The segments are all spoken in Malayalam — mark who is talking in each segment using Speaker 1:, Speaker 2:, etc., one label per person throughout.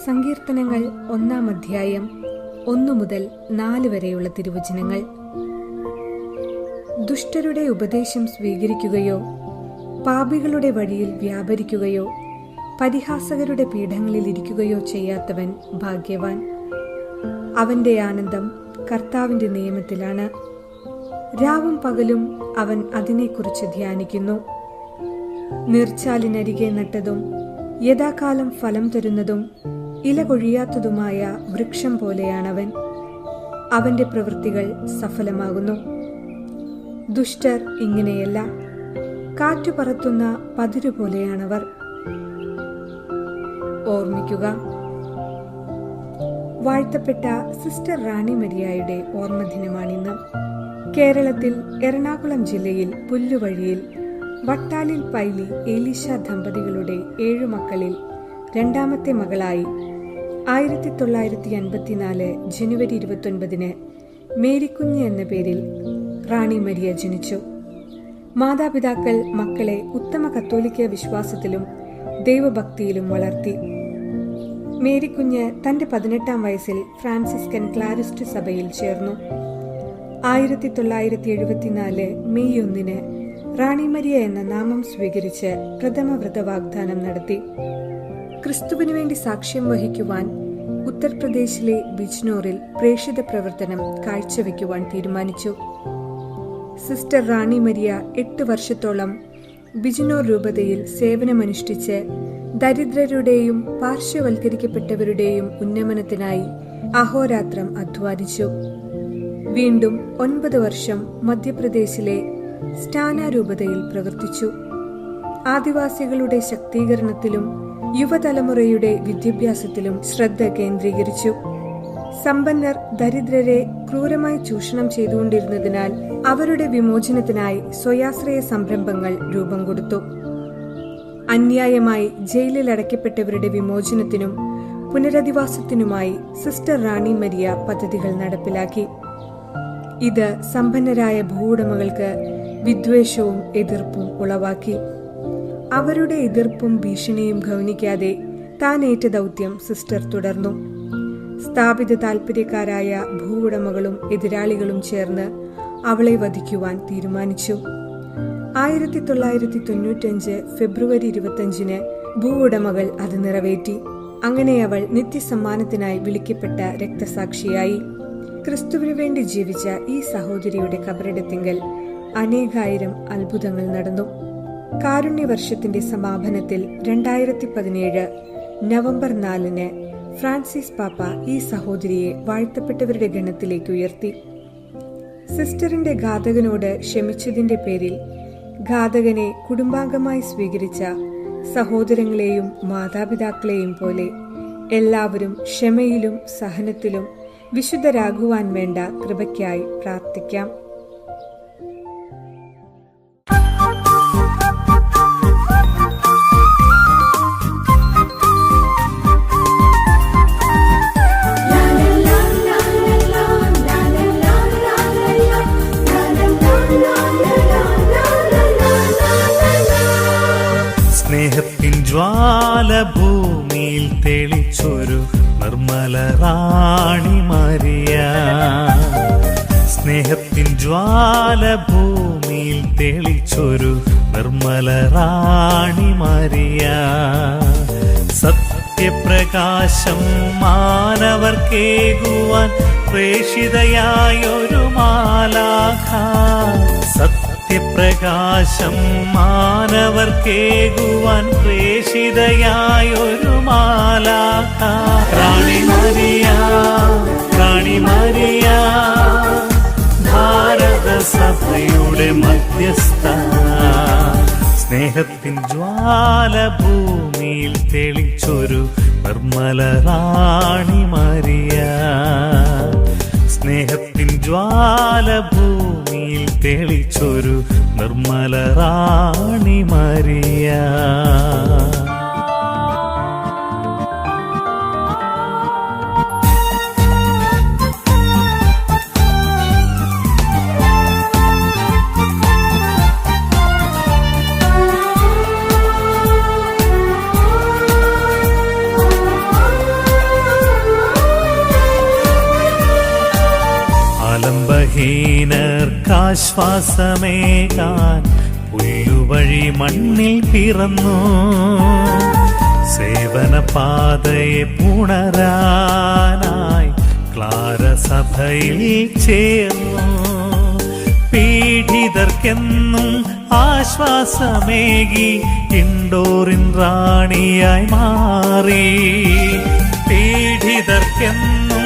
Speaker 1: സങ്കീർത്തനങ്ങൾ 1-ാം അധ്യായം 1 മുതൽ 4 വരെയുള്ള തിരുവചനങ്ങൾ. ദുഷ്ടരുടെ ഉപദേശം സ്വീകരിക്കുകയോ പാപികളുടെ വഴിയിൽ വ്യാപരിക്കുകയോ പരിഹാസകരുടെ പീഠങ്ങളിൽ ഇരിക്കുകയോ ചെയ്യാത്തവൻ ഭാഗ്യവാൻ. അവന്റെ ആനന്ദം കർത്താവിന്റെ നിയമത്തിലാണ്. രാവും പകലും അവൻ അതിനെക്കുറിച്ച് ധ്യാനിക്കുന്നു. നീർച്ചാലിനരികെ നട്ടതും യഥാകാലം ഫലം തരുന്നതും ഇല കൊഴിയാത്തതുമായ വൃക്ഷം പോലെയാണവൻ. അവന്റെ പ്രവൃത്തികൾ സഫലമാകുന്നു. ദുഷ്ടർ ഇങ്ങനെയല്ല, കാറ്റു പറത്തുന്ന പതിരുപോലെയാണവർ. ഓർമ്മിക്കുക, വാഴ്ത്തപ്പെട്ട സിസ്റ്റർ റാണി മരിയായുടെ ഓർമ്മദിനമാണിന്ന്. കേരളത്തിൽ എറണാകുളം ജില്ലയിൽ പുല്ലുവഴിയിൽ വട്ടാലിൽ പൈലി ഏലീശ ദമ്പതികളുടെ 7 മക്കളിൽ 2ാമത്തെ മകളായി 1954 ജനുവരി 29 മേരിക്കുഞ്ഞ് എന്ന പേരിൽ റാണി മരിയ ജനിച്ചു. മാതാപിതാക്കൾ മക്കളെ ഉത്തമ കത്തോലിക്ക വിശ്വാസത്തിലും ദൈവഭക്തിയിലും വളർത്തി. മേരിക്കുഞ്ഞ് തന്റെ 18ാം വയസ്സിൽ ഫ്രാൻസിസ്കൻ ക്ലാരിസ്റ്റ് സഭയിൽ ചേർന്നു. 1974 മെയ് 1 റാണി മരിയ എന്ന നാമം സ്വീകരിച്ച് പ്രഥമ വ്രതവാഗ്ദാനം നടത്തി. ക്രിസ്തുവിനു വേണ്ടി സാക്ഷ്യം വഹിക്കുവാൻ ഉത്തർപ്രദേശിലെ ബിജ്നോറിൽ പ്രേക്ഷിത പ്രവർത്തനം കാഴ്ചവെക്കുവാൻ തീരുമാനിച്ചു. സിസ്റ്റർ റാണി മരിയ 8 വർഷത്തോളം ബിജ്നോർ രൂപതയിൽ സേവനമനുഷ്ഠിച്ച് ദരിദ്രരുടെയും പാർശ്വവൽക്കരിക്കപ്പെട്ടവരുടെയും ഉന്നമനത്തിനായി അഹോരാത്രം അധ്വാനിച്ചു. വീണ്ടും 9 വർഷം മധ്യപ്രദേശിലെ സ്റ്റാന രൂപതയിൽ പ്രവർത്തിച്ചു. ആദിവാസികളുടെ ശക്തീകരണത്തിലും യുവതലമുറയുടെ വിദ്യാഭ്യാസത്തിലും ശ്രദ്ധ കേന്ദ്രീകരിച്ചു. സമ്പന്നർ ദരിദ്രരെ ക്രൂരമായി ചൂഷണം ചെയ്തുകൊണ്ടിരുന്നതിനാൽ അവരുടെ വിമോചനത്തിനായി സ്വയാശ്രയ സംരംഭങ്ങൾ രൂപം കൊടുത്തു. അന്യായമായി ജയിലിൽ അടയ്ക്കപ്പെട്ടവരുടെ വിമോചനത്തിനും പുനരധിവാസത്തിനുമായി സിസ്റ്റർ റാണി മരിയ പദ്ധതികൾ നടപ്പിലാക്കി. ഇത് സമ്പന്നരായ ഭൂവുടമകൾക്ക് വിദ്വേഷവും എതിർപ്പും ഉളവാക്കി. അവരുടെ എതിർപ്പും ഭീഷണിയും ഗൗനിക്കാതെ താൻ ഏറ്റ ദൗത്യം സിസ്റ്റർ തുടർന്നു. സ്ഥാപിത താൽപര്യക്കാരായ ഭൂവുടമകളും എതിരാളികളും ചേർന്ന് അവളെ വധിക്കുവാൻ തീരുമാനിച്ചു. 1995 ഫെബ്രുവരി 25 ഭൂവുടമകൾ അത് നിറവേറ്റി. അങ്ങനെ അവൾ നിത്യസമ്മാനത്തിനായി വിളിക്കപ്പെട്ട രക്തസാക്ഷിയായി. ക്രിസ്തുവിനു വേണ്ടി ജീവിച്ച ഈ സഹോദരിയുടെ കബറിടത്തിങ്കൽ അനേകായിരം അത്ഭുതങ്ങൾ നടന്നു. കാരുണ്യവർഷത്തിന്റെ സമാപനത്തിൽ 2017 നവംബർ 4 ഫ്രാൻസിസ് പാപ്പ ഈ സഹോദരിയെ വാഴ്ത്തപ്പെട്ടവരുടെ ഗണത്തിലേക്ക് ഉയർത്തി. സിസ്റ്ററിന്റെ ഘാതകനോട് ക്ഷമിച്ചതിന്റെ പേരിൽ ഘാതകനെ കുടുംബാംഗമായി സ്വീകരിച്ച സഹോദരങ്ങളെയും മാതാപിതാക്കളെയും പോലെ എല്ലാവരും ക്ഷമയിലും സഹനത്തിലും വിശുദ്ധരാകുവാൻ വേണ്ട കൃപയ്ക്കായി പ്രാർത്ഥിക്കാം.
Speaker 2: സ്നേഹത്തിൻ ജ്വാല ഭൂമിയിൽ തെളിച്ചൊരു നിർമ്മല റാണി മരിയ. സ്നേഹത്തിൻ ജ്വാല ഭൂമിയിൽ തെളിച്ചൊരു നിർമ്മല റാണി മരിയ. സത്യപ്രകാശം മാനവർക്കേകുവാൻ പ്രേഷിതയായൊരു മാലാഖ. സത്യപ്രകാശം മാനവർക്കേകുവാൻ പ്രേഷിതയായൊരു മാലാഖ. റാണി മരിയ, റാണി മരിയ, ഭാരത സഭയുടെ മധ്യസ്ഥ. സ്നേഹത്തിൻ ജ്വാല ഭൂമിയിൽ തെളിച്ചൊരു നിർമ്മല റാണി മരിയ. സ്നേഹത്തിൻ ജ്വാല ഭൂമിയിൽ തെളിച്ചൊരു നിർമ്മല റാണി മരിയ. ബലഹീനർക്കാശ്വാസമേകാൻ പുല്ലുവഴി മണ്ണിൽ പിറന്നു. സേവനപാതയെ പുണരാനായി ക്ലാരസഭയിൽ ചേർന്നു. പീഡിതർക്കെന്നും ആശ്വാസമേകി ഇൻഡോറിൻ റാണിയായി മാറി. പീഡിതർക്കെന്നും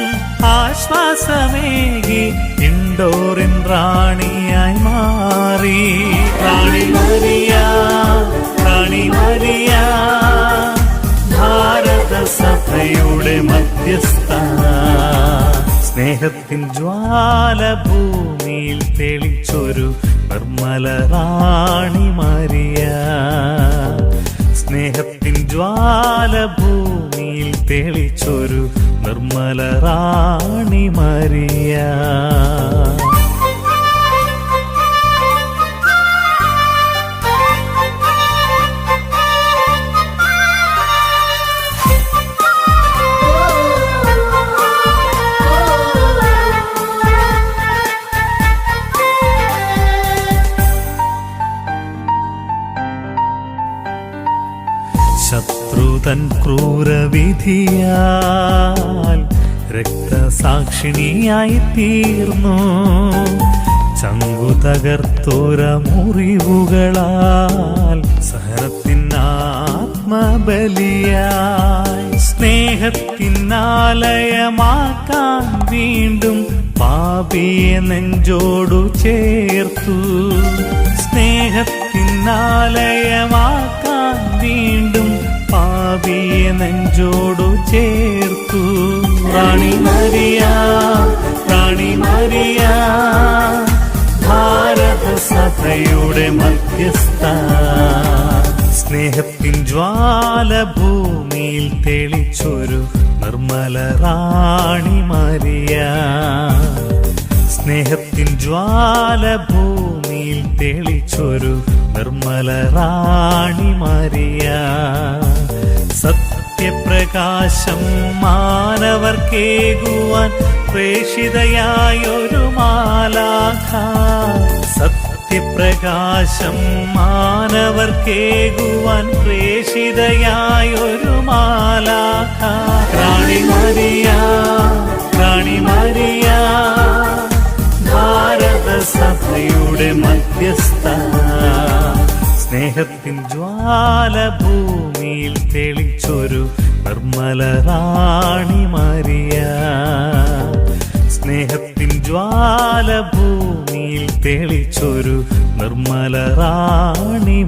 Speaker 2: ആശ്വാസമേകി ഇൻഡോറിൻ റാണിയായി മാറി. റാണി മരിയ, റാണി മരിയ, ഭാരത സഭയുടെ മധ്യസ്ഥ. സ്നേഹത്തിൻ ജ്വാല ഭൂമിയിൽ തെളിച്ചൊരു നിർമ്മല റാണി മരിയ. സ്നേഹത്തിൻ ജ്വാല ഭൂമിയിൽ തെളിച്ചൊരു നിർമ്മല റാണി മരിയ. ശത്രുതൻ ക്രൂരവിധിയാൽ രക്തസാക്ഷിണിയായി തീർന്നു. ചങ്കു തകർത്തോര മുറിവുകളാൽ സഹനത്തിൻ ആത്മബലിയായി. സ്നേഹത്തിനാലയമാക്കാൻ വീണ്ടും പാപിയെ നെഞ്ചോടു ചേർത്തു. സ്നേഹത്തിനാലയമാക്കാൻ വീണ്ടും പാപിയെ നെഞ്ചോടു ചേർത്തു. റാണി മരിയ, റാണി മരിയ, ഭാരത സഭയുടെ മധ്യസ്ഥ. സ്നേഹത്തിൻ ജ്വാല ഭൂമിയിൽ തെളിച്ചൊരു നിർമ്മല റാണി മരിയ. സ്നേഹത്തിൻ ജ്വാല ഭൂമിയിൽ തെളിച്ചൊരു നിർമ്മല റാണി മരിയ. സത്യപ്രകാശം മാനവർക്കേകുവാൻ പ്രേഷിതയായൊരു മാലാഖ. സത്യപ്രകാശം മാനവർക്കേകുവാൻ പ്രേഷിതയായൊരു മാലാഖ. റാണി മരിയ, റാണി മരിയ, ഭാരത സഭയുടെ മധ്യസ്ഥ. സ്നേഹത്തിൻ ജ്വാല ഭൂമിയിൽ തെളിച്ചൊരു നിർമ്മല റാണി മരിയ. സ്നേഹത്തിൻ ജ്വാല ഭൂമിയിൽ തെളിച്ചൊരു നിർമ്മല റാണി